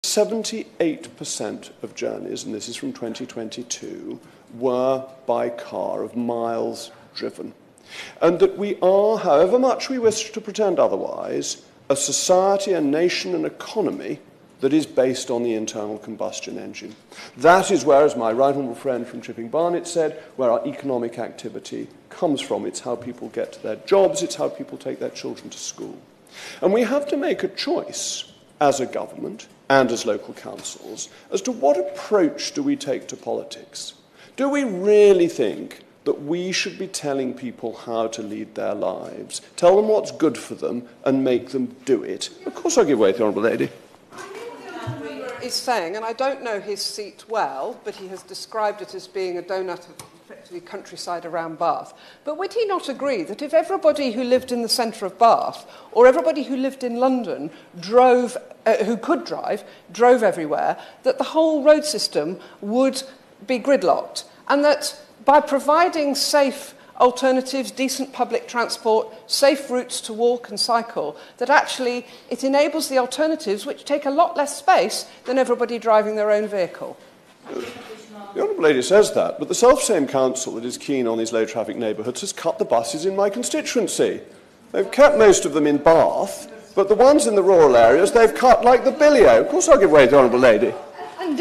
78% of journeys, and this is from 2022, were by car, of miles driven. And that we are, however much we wish to pretend otherwise, a society, a nation, an economy that is based on the internal combustion engine. That is where, as my right honourable friend from Chipping Barnet said, where our economic activity comes from. It's how people get to their jobs, it's how people take their children to school. And we have to make a choice as a government and as local councils as to what approach do we take to politics. Do we really think that we should be telling people how to lead their lives, tell them what's good for them and make them do it? Of course I'll give way to the Honourable Lady. Is saying, and I don't know his seat well, but he has described it as being a donut of effectively countryside around Bath. But would he not agree that if everybody who lived in the centre of Bath, or everybody who lived in London, who could drive, drove everywhere, that the whole road system would be gridlocked, and that by providing safe alternatives, decent public transport, safe routes to walk and cycle, that actually it enables the alternatives which take a lot less space than everybody driving their own vehicle? The Honourable Lady says that, but the self-same council that is keen on these low-traffic neighbourhoods has cut the buses in my constituency. They've kept most of them in Bath, but the ones in the rural areas they've cut like the billio. Of course I'll give way to the Honourable Lady. And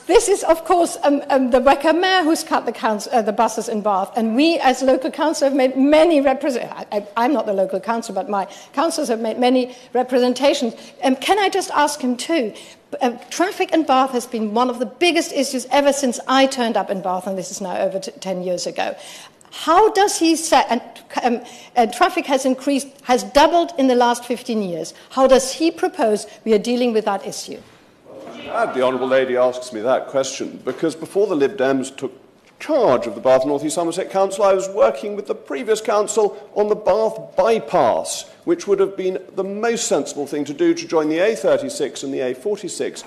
this is, of course, the Wrecker Mayor who's cut the buses in Bath, and we, as local council, have made many I'm not the local council, but my councils have made many representations. Can I just ask him too? Traffic in Bath has been one of the biggest issues ever since I turned up in Bath, and this is now over 10 years ago. How does he say, and traffic has increased, has doubled in the last 15 years. How does he propose we are dealing with that issue? The Honourable Lady asks me that question because before the Lib Dems took charge of the Bath North East Somerset Council, I was working with the previous council on the Bath bypass, which would have been the most sensible thing to do to join the A36 and the A46.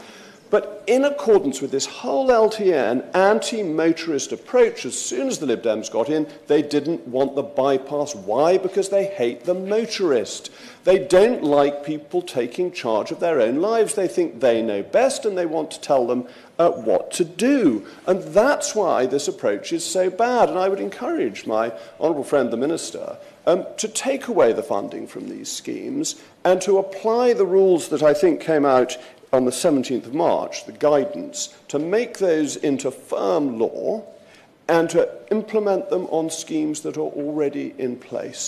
But in accordance with this whole LTN anti-motorist approach, as soon as the Lib Dems got in, they didn't want the bypass. Why? Because they hate the motorist. They don't like people taking charge of their own lives. They think they know best and they want to tell them what to do. And that's why this approach is so bad. And I would encourage my honourable friend, the Minister, to take away the funding from these schemes and to apply the rules that I think came out on the 17th of March, the guidance, to make those into firm law and to implement them on schemes that are already in place.